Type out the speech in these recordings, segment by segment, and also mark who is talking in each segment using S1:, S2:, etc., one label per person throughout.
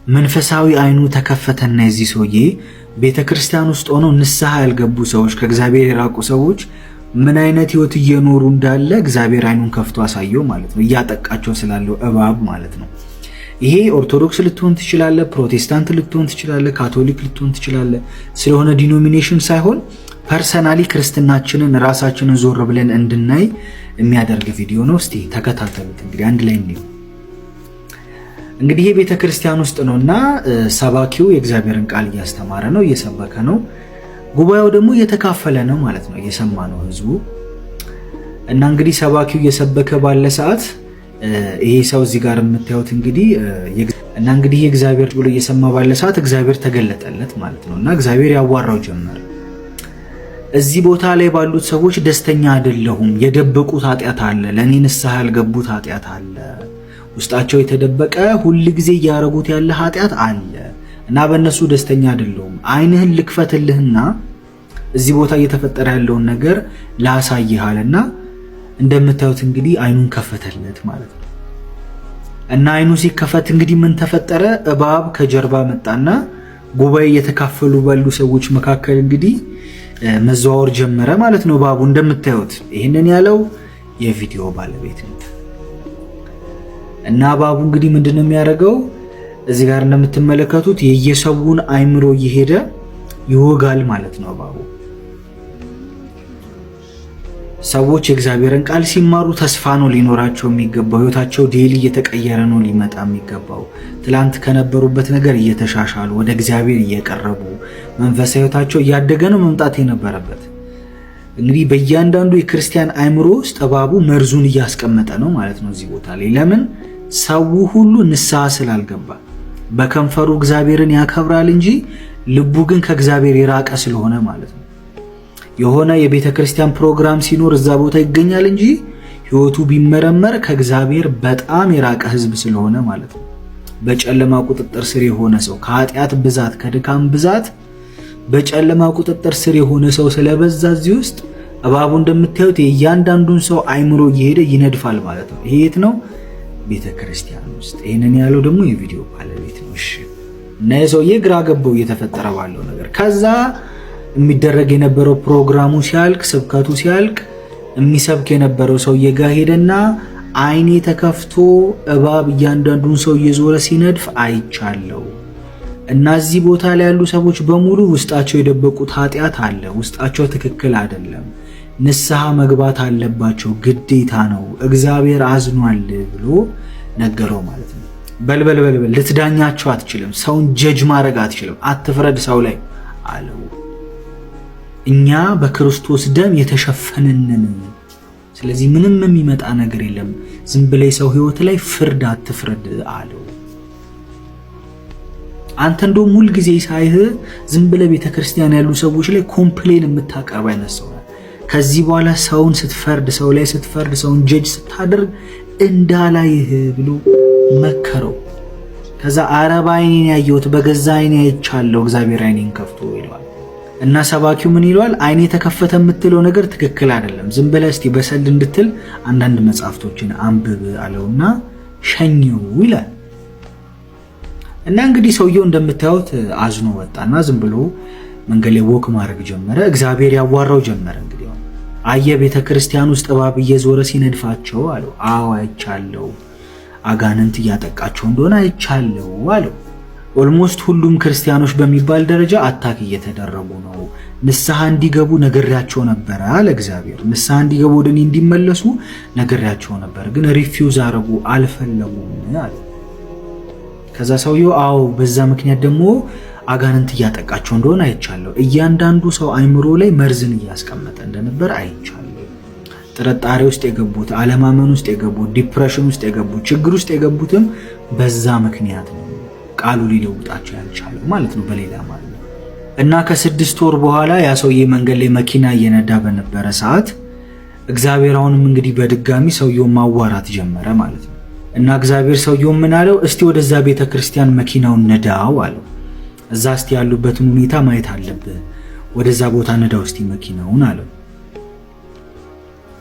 S1: መንፈሳዊ አይኑ ተከፈተና የዚህ ሰውዬ ቤተክርስቲያን ውስጥ ሆኖ ንስሐ ያልገቡ ሰዎች ከእግዚአብሔር የራቁ ሰዎች ምን አይነት ህይወት እየኖሩ እንዳለ እግዚአብሔር አይኑን ከፍቶ አሳየው ማለት ነው። እያጠቃቸው ስላለው እባብ ማለት ነው። ይሄ ኦርቶዶክስ ልትሆን ትችላለ፣ ፕሮቴስታንት ልትሆን ትችላለ፣ ካቶሊክ ልትሆን ትችላለ። ስለሆነ ዲኖሚኔሽን ሳይሆን ፐርሰናሊ ክርስትናችንን ራሳችንን ዞር ብለን እንድናይ የሚያደርግ ቪዲዮ ነው። እስቲ ተከታተሉት። እንግዲህ አንድ ላይ ነው። እንግዲህ ይሄ ቤተክርስቲያን ውስጥ ነውና ሰባኪው የእግዚአብሔርን ቃል እያስተማረ ነው፣ እየሰበከ ነው። ጉባኤው ደግሞ እየተካፈለ ነው ማለት ነው፣ እየሰማ ነው ህዝቡ። እና እንግዲህ ሰባኪው እየሰበከ ባለ ሰዓት ይሄ ሰው እዚህ ጋር የምታዩት እንግዲህ እና እንግዲህ የእግዚአብሔር ብሎ እየሰማ ባለ ሰዓት እግዚአብሔር ተገለጠለት ማለት ነው። እና እግዚአብሔር ያዋራው ጀመረ። እዚህ ቦታ ላይ ባሉት ሰዎች ደስተኛ አይደለሁም፣ የደበቁት ኃጢአት አለ፣ ለኔ ንስሐ ያልገቡት ኃጢአት አለ፣ ውስጣቸው የተደበቀ ሁሉ ጊዜ ያረጉት ያለ ኃጢአት አለ እና በእነሱ ደስተኛ አይደለሁም። አይንህን ልክፈትልህና እዚህ ቦታ እየተፈጠረ ያለውን ነገር ላሳይሃልና እንደምታዩት እንግዲህ አይኑን ከፈተለት ማለት ነው። እና አይኑ ሲከፈት እንግዲህ ምን ተፈጠረ? እባብ ከጀርባ መጣና ጉባኤ እየተካፈሉ ባሉ ሰዎች መካከል እንግዲህ መዘዋወር ጀመረ ማለት ነው እባቡ። እንደምታዩት ይህንን ያለው የቪዲዮ ባለቤት ነው። እና እባቡ እንግዲህ ምንድነው የሚያደርገው? እዚህ ጋር እንደምትመለከቱት የየሰውን አይምሮ እየሄደ ይወጋል ማለት ነው እባቡ። ሰዎች የእግዚአብሔርን ቃል ሲማሩ ተስፋ ነው ሊኖራቸው የሚገባው። ህይወታቸው ዴሊ እየተቀየረ ነው ሊመጣ የሚገባው። ትላንት ከነበሩበት ነገር እየተሻሻሉ ወደ እግዚአብሔር እየቀረቡ መንፈሳዊ ህይወታቸው እያደገ ነው መምጣት የነበረበት። እንግዲህ በእያንዳንዱ የክርስቲያን አይምሮ ውስጥ እባቡ መርዙን እያስቀመጠ ነው ማለት ነው እዚህ ቦታ ላይ። ለምን? ሰው ሁሉ ንስሐ ስላልገባ በከንፈሩ እግዚአብሔርን ያከብራል እንጂ ልቡ ግን ከእግዚአብሔር የራቀ ስለሆነ ማለት ነው። የሆነ የቤተ ክርስቲያን ፕሮግራም ሲኖር እዛ ቦታ ይገኛል እንጂ ህይወቱ ቢመረመር ከእግዚአብሔር በጣም የራቀ ህዝብ ስለሆነ ማለት ነው። በጨለማ ቁጥጥር ስር የሆነ ሰው ከኃጢአት ብዛት ከድካም ብዛት በጨለማ ቁጥጥር ስር የሆነ ሰው ስለበዛ እዚህ ውስጥ እባቡ እንደምታዩት የእያንዳንዱን ሰው አይምሮ እየሄደ ይነድፋል ማለት ነው። ይሄ የት ነው? ቤተ ክርስቲያን ውስጥ። ይህንን ያለው ደግሞ የቪዲዮ ባለቤት ነው። እሺ። እና የሰውዬ ግራ ገባው እየተፈጠረ ባለው ነገር። ከዛ የሚደረግ የነበረው ፕሮግራሙ ሲያልቅ፣ ስብከቱ ሲያልቅ የሚሰብክ የነበረው ሰውዬ ጋር ሄደና አይኔ ተከፍቶ እባብ እያንዳንዱን ሰው እየዞረ ሲነድፍ አይቻለው እና እዚህ ቦታ ላይ ያሉ ሰዎች በሙሉ ውስጣቸው የደበቁት ኃጢአት አለ፣ ውስጣቸው ትክክል አይደለም፣ ንስሐ መግባት አለባቸው፣ ግዴታ ነው፣ እግዚአብሔር አዝኗል ብሎ ነገረው ማለት ነው። በልበል ልትዳኛቸው አትችልም፣ ሰውን ጀጅ ማድረግ አትችልም፣ አትፍረድ ሰው ላይ አለው። እኛ በክርስቶስ ደም የተሸፈንን፣ ስለዚህ ምንም የሚመጣ ነገር የለም፣ ዝም ብለህ ሰው ህይወት ላይ ፍርድ አትፍረድ አለው። አንተ እንደውም ሁል ጊዜ ሳይህ ዝም ብለህ ቤተክርስቲያን ያሉ ሰዎች ላይ ኮምፕሌን የምታቀርብ አይነት ሰው ነህ። ከዚህ በኋላ ሰውን ስትፈርድ፣ ሰው ላይ ስትፈርድ፣ ሰውን ጀጅ ስታደርግ እንዳላይህ ብሎ መከረው። ከዛ አረባ አይኔን ያየሁት በገዛ አይኔ አይቻለሁ እግዚአብሔር አይኔን ከፍቶ ይለዋል። እና ሰባኪው ምን ይለዋል? አይኔ ተከፈተ የምትለው ነገር ትክክል አይደለም፣ ዝም ብለህ እስቲ በሰል እንድትል አንዳንድ መጽሐፍቶችን አንብብ አለውና ሸኘው ይላል። እና እንግዲህ ሰውየው እንደምታዩት አዝኖ ወጣና ዝም ብሎ መንገድ ላይ ወክ ማድረግ ጀመረ። እግዚአብሔር ያዋራው ጀመረ። እንግዲህ አየ ቤተ ክርስቲያን ውስጥ እባብ እየዞረ ሲነድፋቸው አለው። አዎ አይቻለው፣ አጋንንት እያጠቃቸው እንደሆነ አይቻለው አለው። ኦልሞስት ሁሉም ክርስቲያኖች በሚባል ደረጃ አታክ እየተደረጉ ነው። ንስሐ እንዲገቡ ነግሬያቸው ነበር አለ እግዚአብሔር። ንስሐ እንዲገቡ ወደ እኔ እንዲመለሱ ነግሬያቸው ነበር፣ ግን ሪፊውዝ አረጉ፣ አልፈለጉም አለ። ከዛ ሰውየው አዎ በዛ ምክንያት ደግሞ አጋንንት እያጠቃቸው እንደሆነ አይቻለሁ፣ እያንዳንዱ ሰው አይምሮ ላይ መርዝን እያስቀመጠ እንደነበር አይቻለሁ። ጥርጣሬ ውስጥ የገቡት፣ አለማመን ውስጥ የገቡት፣ ዲፕሬሽን ውስጥ የገቡት፣ ችግር ውስጥ የገቡትም በዛ ምክንያት ነው። ቃሉ ሊለውጣቸው ያልቻለው ማለት ነው በሌላ ማለት ነው። እና ከ6 ወር በኋላ ያ ሰውዬ መንገድ ላይ መኪና እየነዳ በነበረ ሰዓት እግዚአብሔር አሁንም እንግዲህ በድጋሚ ሰውየው ማዋራት ጀመረ ማለት ነው። እና እግዚአብሔር ሰውየው ምን አለው? እስቲ ወደዛ ቤተክርስቲያን መኪናውን ነዳው አለው። እዛ እስቲ ያሉበትን ሁኔታ ማየት አለብህ፣ ወደዛ ቦታ ነዳው እስቲ መኪናውን አለው።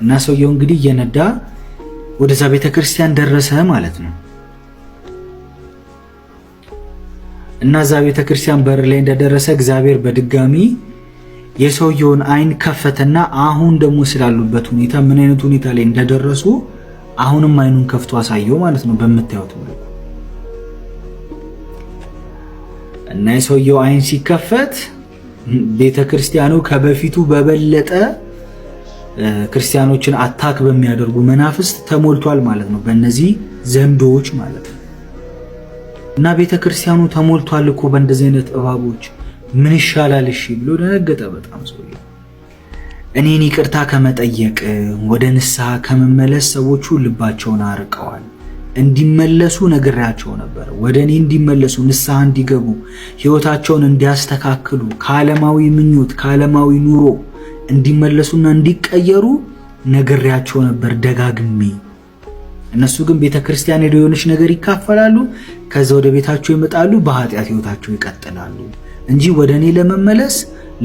S1: እና ሰውየው እንግዲህ እየነዳ ወደዛ ቤተክርስቲያን ደረሰ ማለት ነው። እና እዛ ቤተክርስቲያን በር ላይ እንደደረሰ እግዚአብሔር በድጋሚ የሰውየውን አይን ከፈተና አሁን ደግሞ ስላሉበት ሁኔታ ምን አይነት ሁኔታ ላይ እንደደረሱ አሁንም አይኑን ከፍቶ አሳየው ማለት ነው በመታየት መልኩ። እና የሰውየው አይን ሲከፈት ቤተክርስቲያኑ ከበፊቱ በበለጠ ክርስቲያኖችን አታክ በሚያደርጉ መናፍስት ተሞልቷል ማለት ነው፣ በእነዚህ ዘንዶች ማለት ነው። እና ቤተክርስቲያኑ ተሞልቷል እኮ በእንደዚህ አይነት እባቦች ምን ይሻላል እሺ ብሎ ደነገጠ በጣም ሰውየው። እኔን ይቅርታ ከመጠየቅ ወደ ንስሐ ከመመለስ ሰዎቹ ልባቸውን አርቀዋል። እንዲመለሱ ነግሬያቸው ነበር። ወደ እኔ እንዲመለሱ ንስሐ እንዲገቡ ህይወታቸውን እንዲያስተካክሉ ከዓለማዊ ምኞት ከዓለማዊ ኑሮ እንዲመለሱና እንዲቀየሩ ነግሬያቸው ነበር ደጋግሜ። እነሱ ግን ቤተክርስቲያን ሄደው የሆነች ነገር ይካፈላሉ፣ ከዛ ወደ ቤታቸው ይመጣሉ፣ በኃጢአት ህይወታቸው ይቀጥላሉ እንጂ ወደ እኔ ለመመለስ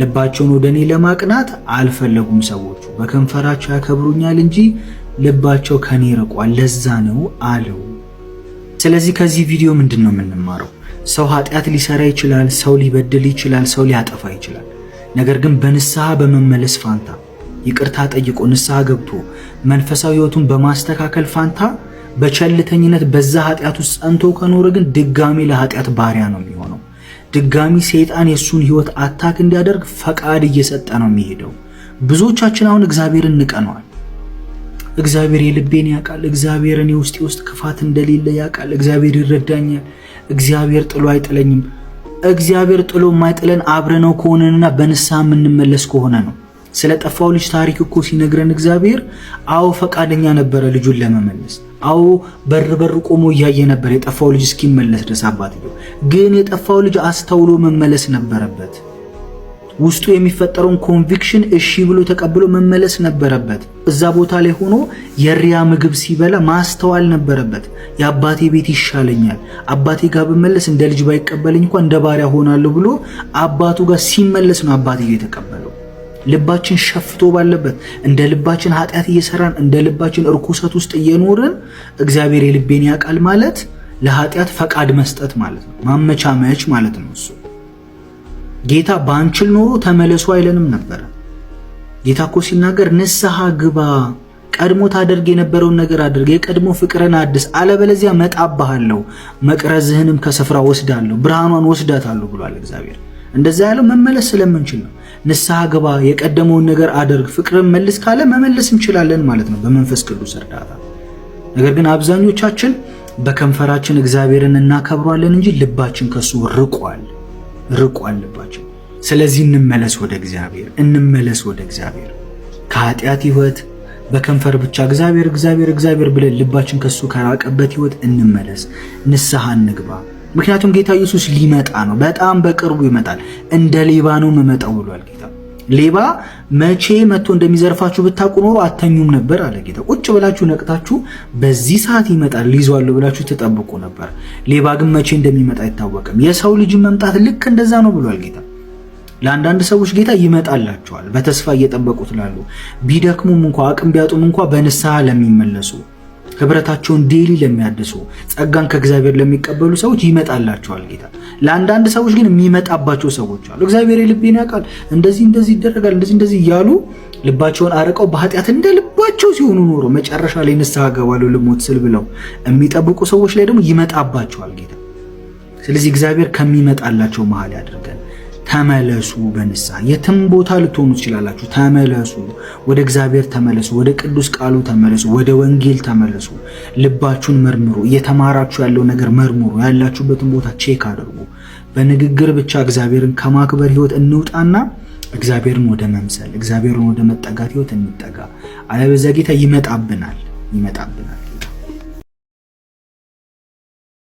S1: ልባቸውን ወደ እኔ ለማቅናት አልፈለጉም። ሰዎቹ በከንፈራቸው ያከብሩኛል እንጂ ልባቸው ከኔ ርቋል፣ ለዛ ነው አለው። ስለዚህ ከዚህ ቪዲዮ ምንድነው የምንማረው? ሰው ኃጢአት ሊሰራ ይችላል፣ ሰው ሊበድል ይችላል፣ ሰው ሊያጠፋ ይችላል። ነገር ግን በንስሐ በመመለስ ፋንታ ይቅርታ ጠይቆ ንስሐ ገብቶ መንፈሳዊ ህይወቱን በማስተካከል ፋንታ በቸልተኝነት በዛ ኃጢአት ውስጥ ጸንቶ ከኖረ ግን ድጋሚ ለኃጢአት ባሪያ ነው የሚሆነው። ድጋሚ ሰይጣን የሱን ህይወት አታክ እንዲያደርግ ፈቃድ እየሰጠ ነው የሚሄደው። ብዙዎቻችን አሁን እግዚአብሔርን ንቀነዋል። እግዚአብሔር የልቤን ያውቃል፣ እግዚአብሔር እኔ ውስጥ ክፋት እንደሌለ ያውቃል፣ እግዚአብሔር ይረዳኛል፣ እግዚአብሔር ጥሎ አይጥለኝም። እግዚአብሔር ጥሎ የማይጥለን አብረነው ከሆነና በንስሐ የምንመለስ ከሆነ ነው። ስለጠፋው ልጅ ታሪክ እኮ ሲነግረን እግዚአብሔር አዎ ፈቃደኛ ነበረ ልጁን ለመመለስ። አዎ በር ቆሞ እያየ ነበር የጠፋው ልጅ እስኪመለስ ድረስ አባትየው። ግን የጠፋው ልጅ አስተውሎ መመለስ ነበረበት። ውስጡ የሚፈጠረውን ኮንቪክሽን እሺ ብሎ ተቀብሎ መመለስ ነበረበት። እዛ ቦታ ላይ ሆኖ የሪያ ምግብ ሲበላ ማስተዋል ነበረበት። የአባቴ ቤት ይሻለኛል፣ አባቴ ጋር ብመለስ እንደ ልጅ ባይቀበለኝ እንኳን እንደ ባሪያ ሆናለሁ ብሎ አባቱ ጋር ሲመለስ ነው አባትየው የተቀበለው። ልባችን ሸፍቶ ባለበት እንደ ልባችን ኃጢአት እየሰራን እንደ ልባችን እርኩሰት ውስጥ እየኖርን እግዚአብሔር የልቤን ያውቃል ማለት ለኃጢአት ፈቃድ መስጠት ማለት ነው፣ ማመቻመች ማለት ነው። እሱ ጌታ ባንችል ኖሮ ተመለሱ አይለንም ነበር። ጌታ እኮ ሲናገር ንስሐ ግባ፣ ቀድሞ ታደርግ የነበረውን ነገር አድርግ፣ የቀድሞ ፍቅርን አድስ፣ አለበለዚያ መጣብሃለሁ፣ መቅረዝህንም ከስፍራ ወስዳለሁ፣ ብርሃኗን ወስዳታለሁ ብሏል እግዚአብሔር። እንደዛ ያለው መመለስ ስለምንችል ነው። ንስሐ ግባ፣ የቀደመውን ነገር አድርግ፣ ፍቅርን መልስ ካለ መመለስ እንችላለን ማለት ነው በመንፈስ ቅዱስ እርዳታ። ነገር ግን አብዛኞቻችን በከንፈራችን እግዚአብሔርን እናከብሯለን እንጂ ልባችን ከሱ ርቋል ልባችን። ስለዚህ እንመለስ ወደ እግዚአብሔር ከኃጢአት ህይወት በከንፈር ብቻ እግዚአብሔር ብለን ልባችን ከሱ ከራቀበት ህይወት እንመለስ፣ ንስሐ እንግባ። ምክንያቱም ጌታ ኢየሱስ ሊመጣ ነው፣ በጣም በቅርቡ ይመጣል። እንደ ሌባ ነው የምመጣው ብሏል ጌታ። ሌባ መቼ መጥቶ እንደሚዘርፋችሁ ብታውቁ ኖሮ አተኙም ነበር አለ ጌታ። ቁጭ ብላችሁ ነቅታችሁ በዚህ ሰዓት ይመጣል ሊይዟል ብላችሁ ተጠብቁ ነበር። ሌባ ግን መቼ እንደሚመጣ አይታወቅም። የሰው ልጅ መምጣት ልክ እንደዛ ነው ብሏል ጌታ። ለአንዳንድ ሰዎች ጌታ ይመጣላቸዋል በተስፋ እየጠበቁት ላሉ፣ ቢደክሙም እንኳ አቅም ቢያጡም እንኳ በንስሐ ለሚመለሱ፣ ህብረታቸውን ዴሊ ለሚያድሱ፣ ጸጋን ከእግዚአብሔር ለሚቀበሉ ሰዎች ይመጣላቸዋል ጌታ። ለአንዳንድ ሰዎች ግን የሚመጣባቸው ሰዎች አሉ። እግዚአብሔር የልቤን ያውቃል፣ እንደዚህ ይደረጋል፣ እንደዚህ እያሉ ልባቸውን አርቀው በኃጢአት እንደ ልባቸው ሲሆኑ ኖሮ መጨረሻ ላይ ንስሐ ገባለሁ ልሞት ስል ብለው የሚጠብቁ ሰዎች ላይ ደግሞ ይመጣባቸዋል ጌታ። ስለዚህ እግዚአብሔር ከሚመጣላቸው መሃል ያድርገን። ተመለሱ በንስሐ። የትም ቦታ ልትሆኑ ትችላላችሁ። ተመለሱ፣ ወደ እግዚአብሔር ተመለሱ፣ ወደ ቅዱስ ቃሉ ተመለሱ፣ ወደ ወንጌል ተመለሱ። ልባችሁን መርምሩ። እየተማራችሁ ያለው ነገር መርምሩ። ያላችሁበትን ቦታ ቼክ አድርጉ። በንግግር ብቻ እግዚአብሔርን ከማክበር ህይወት እንውጣና እግዚአብሔርን ወደ መምሰል፣ እግዚአብሔርን ወደ መጠጋት ህይወት እንጠጋ። አለበለዚያ ጌታ ይመጣብናል።